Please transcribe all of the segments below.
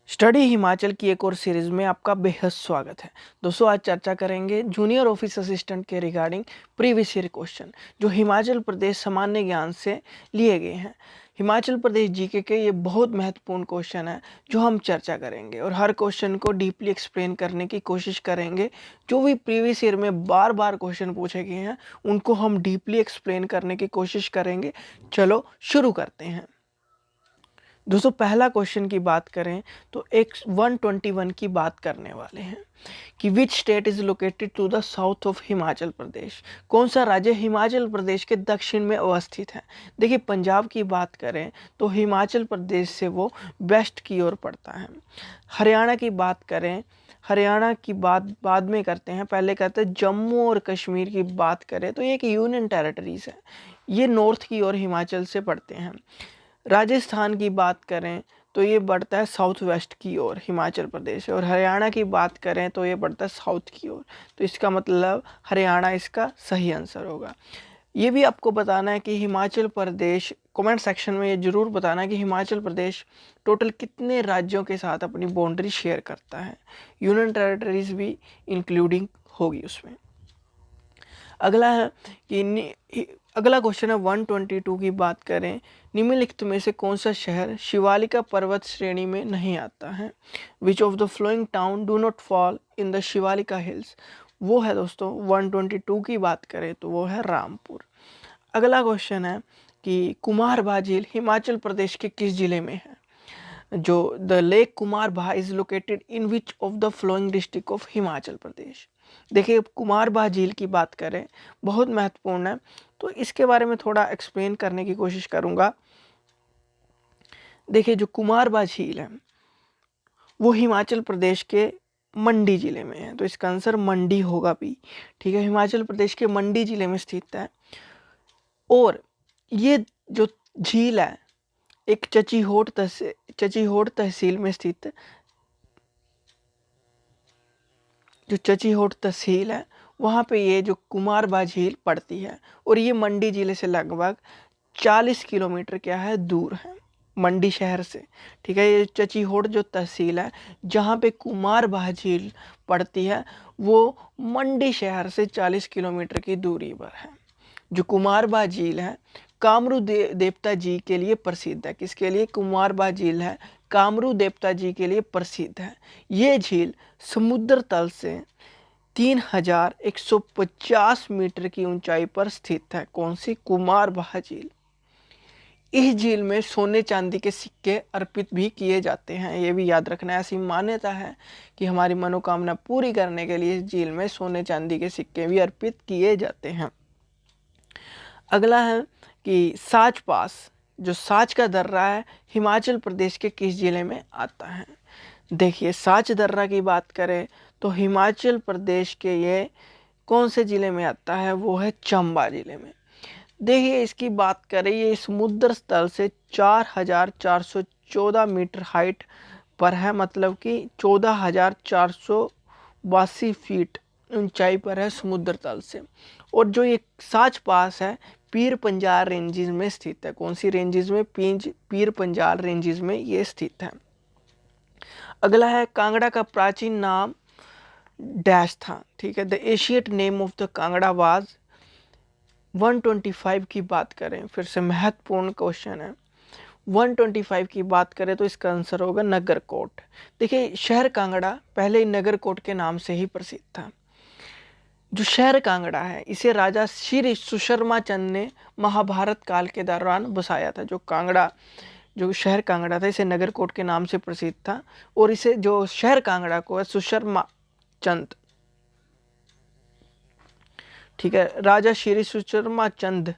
Study Himachal की एक और सीरीज में आपका बेहद स्वागत है। दोस्तों, आज चर्चा करेंगे जूनियर ऑफिस असिस्टेंट के रिगार्डिंग प्रीवियस ईयर क्वेश्चन जो हिमाचल प्रदेश सामान्य ज्ञान से लिए गए हैं। हिमाचल प्रदेश जीके के ये बहुत महत्वपूर्ण क्वेश्चन है जो हम चर्चा करेंगे और हर क्वेश्चन को डीपली एक्सप्लेन करने की कोशिश करेंगे। जो भी प्रीवियस ईयर में बार बार क्वेश्चन पूछे गए हैं उनको हम डीपली एक्सप्लेन करने की कोशिश करेंगे। चलो शुरू करते हैं। दोस्तों, पहला क्वेश्चन की बात करें तो एक 121 की बात करने वाले हैं कि which state is located to the south of Himachal Pradesh. कौन सा राज्य हिमाचल प्रदेश के दक्षिण में अवस्थित है। देखिए, पंजाब की बात करें तो हिमाचल प्रदेश से वो वेस्ट की ओर पड़ता है। हरियाणा की बात करें, हरियाणा की बात बाद में करते हैं, पहले करते हैं जम्मू और कश्मीर की बात करें तो ये एक यूनियन टेरिटरीज है, ये नॉर्थ की ओर हिमाचल से पड़ते हैं। राजस्थान की बात करें तो ये बढ़ता है साउथ वेस्ट की ओर हिमाचल प्रदेश, और हरियाणा की बात करें तो ये बढ़ता है साउथ की ओर। तो इसका मतलब हरियाणा इसका सही आंसर होगा। ये भी आपको बताना है कि हिमाचल प्रदेश, कमेंट सेक्शन में ये जरूर बताना है कि हिमाचल प्रदेश टोटल कितने राज्यों के साथ अपनी बाउंड्री शेयर करता है। यूनियन टेरिटरीज भी इंक्लूडिंग होगी उसमें। अगला है कि अगला क्वेश्चन है 122 की बात करें, निम्नलिखित में से कौन सा शहर शिवालिका पर्वत श्रेणी में नहीं आता है। विच of the flowing town do not fall in the Shivalika hills. वो है दोस्तों 122 की बात करें तो वो है रामपुर। अगला क्वेश्चन है कि कुमारभा झील हिमाचल प्रदेश के किस जिले में है। जो the lake Kumarwah is located in which of the following district of Himachal Pradesh. देखिए, कुमारभा झील की बात करें, बहुत महत्वपूर्ण है, तो इसके बारे में थोड़ा एक्सप्लेन करने की कोशिश करूंगा। देखिए, जो कुमारभा झील है वो हिमाचल प्रदेश के मंडी जिले में है, तो इसका आंसर मंडी होगा भी। ठीक है, हिमाचल प्रदेश के मंडी जिले में स्थित है। और ये जो झील है एक चचीहोट तहसील में स्थित है। जो चचीहोट तहसील है वहाँ पे ये जो कुमारभा झील पड़ती है, और ये मंडी जिले से लगभग 40 किलोमीटर क्या है दूर है मंडी शहर से। ठीक है, ये चचीहोट जो तहसील है जहाँ पे कुमारभा झील पड़ती है वो मंडी शहर से 40 किलोमीटर की दूरी पर है। जो कुमारभा झील है कामरू देवता जी के लिए प्रसिद्ध है। किसके लिए? कुमारभा झील है कामरू देवता जी के लिए प्रसिद्ध है। ये झील समुद्र तल से 3150 मीटर की ऊंचाई पर स्थित है। कौन सी? कुमारभा झील। इस झील में सोने चांदी के सिक्के अर्पित भी किए जाते हैं, ये भी याद रखना है। ऐसी मान्यता है कि हमारी मनोकामना पूरी करने के लिए इस झील में सोने चांदी के सिक्के भी अर्पित किए जाते हैं। अगला है कि साच पास, जो साच का दर्रा है हिमाचल प्रदेश के किस जिले में आता है। देखिए, साच दर्रा की बात करें तो हिमाचल प्रदेश के ये कौन से जिले में आता है, वो है चंबा जिले में। देखिए, इसकी बात करें ये समुद्र तल से 4414 मीटर हाइट पर है, मतलब कि 14,482 फीट ऊंचाई पर है समुद्र तल से। और जो ये साच पास है पीर पंजाल रेंजेस में स्थित है। कौन सी रेंजेस में? पीर पंजाल रेंजेस में ये स्थित है। अगला है कांगड़ा का प्राचीन नाम डैश था। ठीक है, the ancient name of the Kangra was. 125 की बात करें, फिर से महत्वपूर्ण क्वेश्चन है। 125 की बात करें तो इसका आंसर होगा नगरकोट। देखिए, शहर कांगड़ा पहले नगरकोट के नाम से ही प्रसिद्ध था। जो शहर कांगड़ा है इसे राजा श्री सुशर्मा चंद ने महाभारत काल के दौरान बसाया था। जो शहर कांगड़ा था इसे नगरकोट के नाम से प्रसिद्ध था, और इसे जो शहर कांगड़ा को है सुशर्मा चंद, ठीक है, राजा श्री सुशर्मा चंद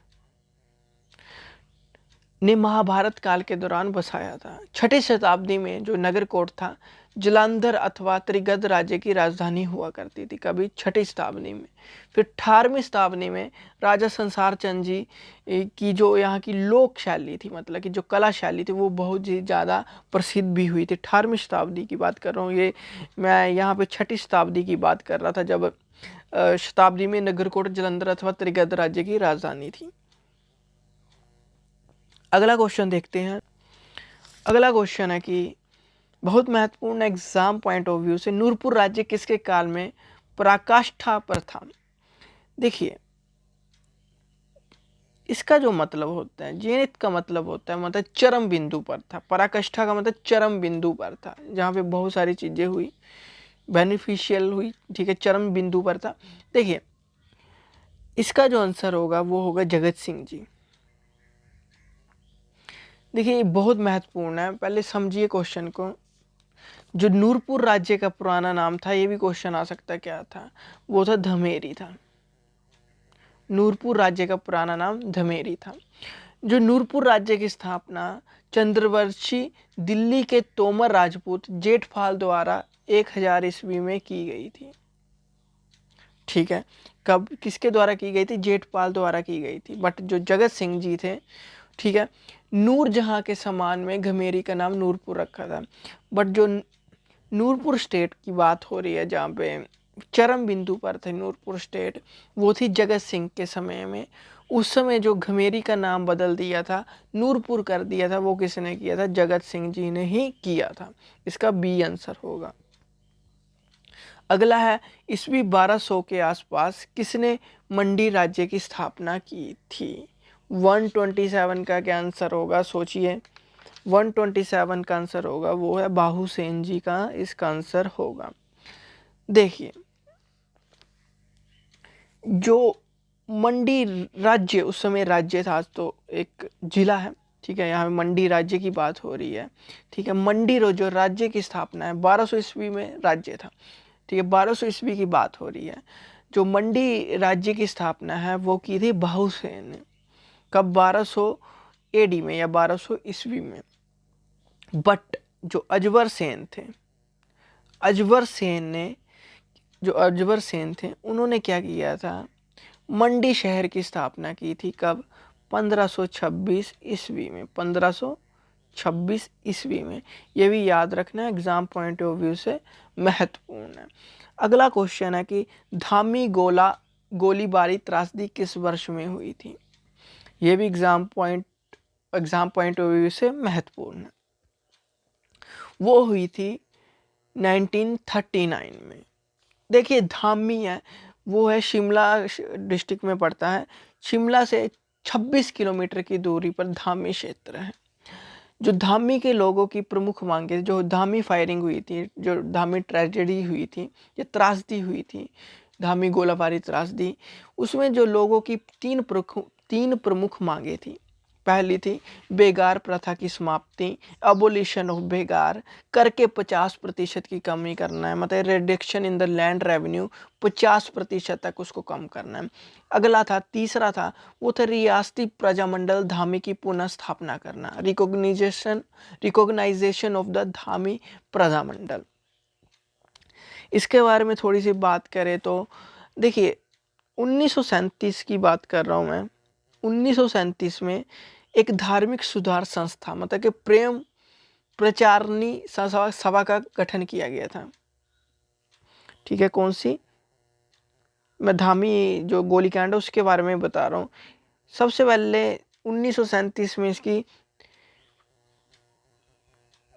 ने महाभारत काल के दौरान बसाया था। 6ठी शताब्दी में जो नगरकोट था जालंधर अथवा त्रिगद राज्य की राजधानी हुआ करती थी। कभी? 6ठी शताब्दी में। फिर 18वीं शताब्दी में राजा संसार चंद जी की जो यहाँ की लोक शैली थी, मतलब कि जो कला शैली थी, वो बहुत ही ज़्यादा प्रसिद्ध भी हुई थी। 18वीं शताब्दी की बात कर रहा हूँ, ये मैं यहाँ पे 6ठी शताब्दी की बात कर रहा था जब शताब्दी में नगरकोट जालंधर अथवा त्रिगद राज्य की राजधानी थी। अगला क्वेश्चन देखते हैं। अगला क्वेश्चन है कि बहुत महत्वपूर्ण एग्जाम पॉइंट ऑफ व्यू से, नूरपुर राज्य किसके काल में पराकाष्ठा पर था? देखिए इसका जो मतलब होता है, जेनिथ का मतलब होता है मतलब चरम बिंदु पर था, पराकाष्ठा का मतलब चरम बिंदु पर था, जहाँ पे बहुत सारी चीजें हुई, बेनिफिशियल हुई, ठीक है, चरम बिंदु पर था। देखिए इसका जो आंसर होगा वो होगा जगत सिंह जी। देखिए ये बहुत महत्वपूर्ण है, पहले समझिए क्वेश्चन को। जो नूरपुर राज्य का पुराना नाम था, ये भी क्वेश्चन आ सकता क्या था, वो था धमेरी था। नूरपुर राज्य का पुराना नाम धमेरी था। जो नूरपुर राज्य की स्थापना चंद्रवंशी दिल्ली के तोमर राजपूत जेठपाल द्वारा 1000 ईस्वी में की गई थी। ठीक है, कब किसके द्वारा की गई थी? जेठपाल द्वारा की गई थी। बट जो जगत सिंह जी थे, ठीक है, नूरजहां के समान में घमेरी का नाम नूरपुर रखा था। बट जो नूरपुर स्टेट की बात हो रही है, जहाँ पे चरम बिंदु पर थे नूरपुर स्टेट, वो थी जगत सिंह के समय में। उस समय जो घमेरी का नाम बदल दिया था, नूरपुर कर दिया था, वो किसने किया था? जगत सिंह जी ने ही किया था। इसका बी आंसर होगा। अगला है, ईस्वी 1200 के आसपास किसने मंडी राज्य की स्थापना की थी? 127 का क्या आंसर होगा? सोचिए, 127 का आंसर होगा वो है बाहुसेन जी का, इसका आंसर होगा। देखिए जो मंडी राज्य उस समय राज्य था, आज तो एक जिला है, ठीक है, यहाँ मंडी राज्य की बात हो रही है। ठीक है, मंडी जो राज्य की स्थापना है 1200 ईस्वी में राज्य था। ठीक है, 1200 ईस्वी की बात हो रही है। जो मंडी राज्य की स्थापना है वो की थी बाहुसेन ने। कब? 1200 एडी में या 1200 ईस्वी में। बट जो अजवर सेन थे, अजवर सेन ने, जो अजवर सेन थे, उन्होंने क्या किया था? मंडी शहर की स्थापना की थी। कब? 1526 ईस्वी में। 1526 ईस्वी में। यह भी याद रखना, एग्जाम पॉइंट ऑफ व्यू से महत्वपूर्ण है। अगला क्वेश्चन है कि धामी गोलीबारी त्रासदी किस वर्ष में हुई थी? यह भी एग्जाम पॉइंट ऑफ व्यू से महत्वपूर्ण है। वो हुई थी 1939 में। देखिए धामी है, वो है शिमला डिस्ट्रिक्ट में पड़ता है। शिमला से 26 किलोमीटर की दूरी पर धामी क्षेत्र है। जो धामी के लोगों की प्रमुख मांगे, जो धामी फायरिंग हुई थी, जो धामी ट्रेजेडी हुई थी, ये त्रासदी हुई थी, धामी गोलाबारी त्रासदी, उसमें जो लोगों की तीन प्रमुख मांगे थी। पहली थी बेगार प्रथा की समाप्ति, अबोलिशन ऑफ बेगार, कर के 50% की कमी करना है, मतलब reduction in the land revenue, 50% तक उसको कम करना है। अगला था, तीसरा था, वो था रियासती प्रजामंडल धामी की पुनः स्थापना करना, recognization of the Dhami Prajamandal. इसके बारे में थोड़ी सी बात करें तो देखिए 1937 की बात कर रहा हूँ मैं। 1937 में एक धार्मिक सुधार संस्था, मतलब कि प्रेम प्रचारणी सभा का गठन किया गया था। ठीक है, कौन सी? मैं धामी जो गोलीकांड है उसके बारे में बता रहा हूँ। सबसे पहले 1937 में इसकी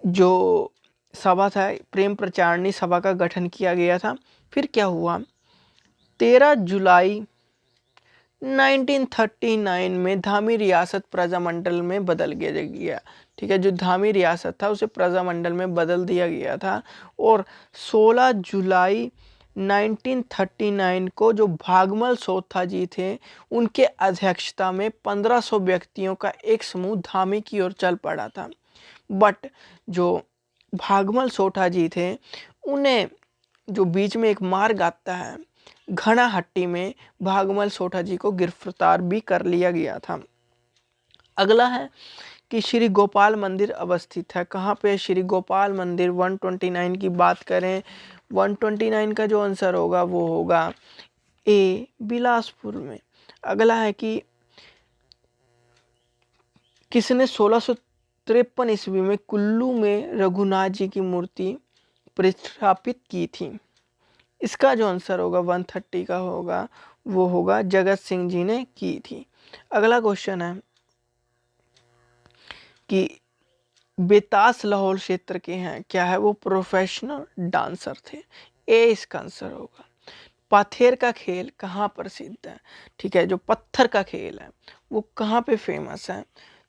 जो सभा था, प्रेम प्रचारणी सभा का गठन किया गया था। फिर क्या हुआ? 13 जुलाई 1939 में धामी रियासत प्रजामंडल में बदल गया। ठीक है, जो धामी रियासत था उसे प्रजामंडल में बदल दिया गया था। और 16 जुलाई 1939 को जो भागमल सोथा जी थे, उनके अध्यक्षता में 1500 व्यक्तियों का एक समूह धामी की ओर चल पड़ा था। बट जो भागमल सोठा जी थे, उन्हें जो बीच में एक मार्ग आता है घनाहट्टी में, भागमल सोठा जी को गिरफ्तार भी कर लिया गया था। अगला है कि श्री गोपाल मंदिर अवस्थित है। कहाँ पे? श्री गोपाल मंदिर 129 की बात करें, 129 का जो आंसर होगा वो होगा ए, बिलासपुर में। अगला है कि किसने 1653 ईस्वी में कुल्लू में रघुनाथ जी की मूर्ति प्रतिष्ठापित की थी? इसका जो आंसर होगा 130 का होगा, वो होगा जगत सिंह जी ने की थी। अगला क्वेश्चन है कि बेतास लाहौल क्षेत्र के हैं, क्या है वो प्रोफेशनल डांसर थे। ए इसका आंसर होगा। पाथेर का खेल कहाँ प्रसिद्ध है? ठीक है, जो पत्थर का खेल है वो कहाँ पे फेमस है?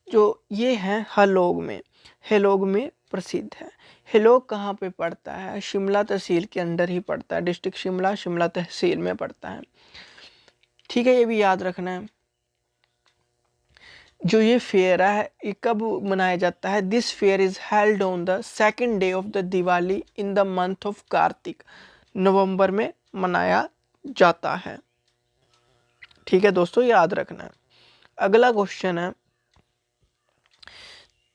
जो ये है हलोग में, हेलोग में प्रसिद्ध है। हेलोग कहाँ पे पड़ता है? शिमला तहसील के अंडर ही पड़ता है। डिस्ट्रिक्ट शिमला, शिमला तहसील में पड़ता है। ठीक है, ये भी याद रखना है। जो ये फेयर है ये कब मनाया जाता है? This fair is held on the second day of the Diwali in the month of Kartik. नवंबर में मनाया जाता है। ठीक है दोस्तों, याद रखना है। अगला क्वेश्चन है,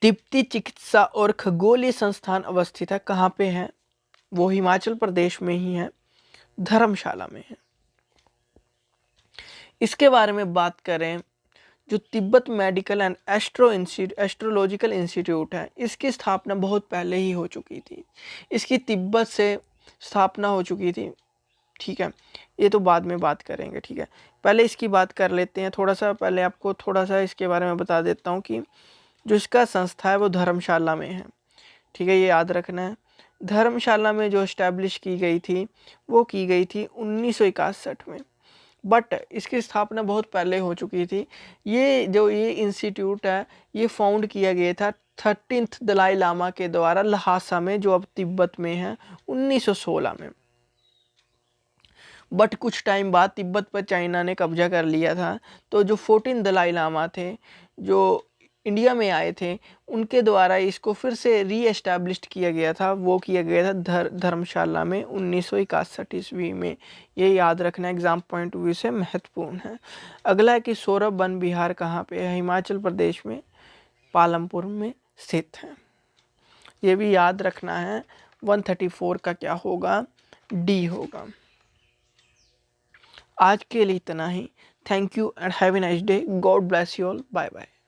तिब्बती चिकित्सा और खगोलीय संस्थान अवस्थित है कहाँ पे है? वो हिमाचल प्रदेश में ही है, धर्मशाला में है। इसके बारे में बात करें, जो Tibet medical and astrological institute है, इसकी स्थापना बहुत पहले ही हो चुकी थी। इसकी तिब्बत से स्थापना हो चुकी थी। ठीक है, ये तो बाद में बात करेंगे। ठीक है, पहले इसकी बात कर लेते हैं। थोड़ा सा पहले आपको थोड़ा सा इसके बारे में बता देता हूँ कि जो इसका संस्था है वो धर्मशाला में है। ठीक है, ये याद रखना है। धर्मशाला में जो इस्टेब्लिश की गई थी वो की गई थी 1961 में, बट इसकी स्थापना बहुत पहले हो चुकी थी। ये इंस्टीट्यूट है ये फाउंड किया गया था 13th दलाई लामा के द्वारा लहासा में, जो अब तिब्बत में है, 1916 में। बट कुछ टाइम बाद तिब्बत पर चाइना ने कब्जा कर लिया था, तो जो 14 दलाई लामा थे जो इंडिया में आए थे, उनके द्वारा इसको फिर से री एस्टैब्लिश किया गया था। वो किया गया था धर्मशाला में 1961 ईस्वी में। ये याद रखना एग्जाम पॉइंट ऑफ व्यू से महत्वपूर्ण है। अगला है कि सौरभ वन विहार कहाँ पे है? हिमाचल प्रदेश में पालमपुर में स्थित है। ये भी याद रखना है। 134 का क्या होगा? डी होगा। आज के लिए इतना ही। Thank you and have a nice day. God bless you all. Bye bye.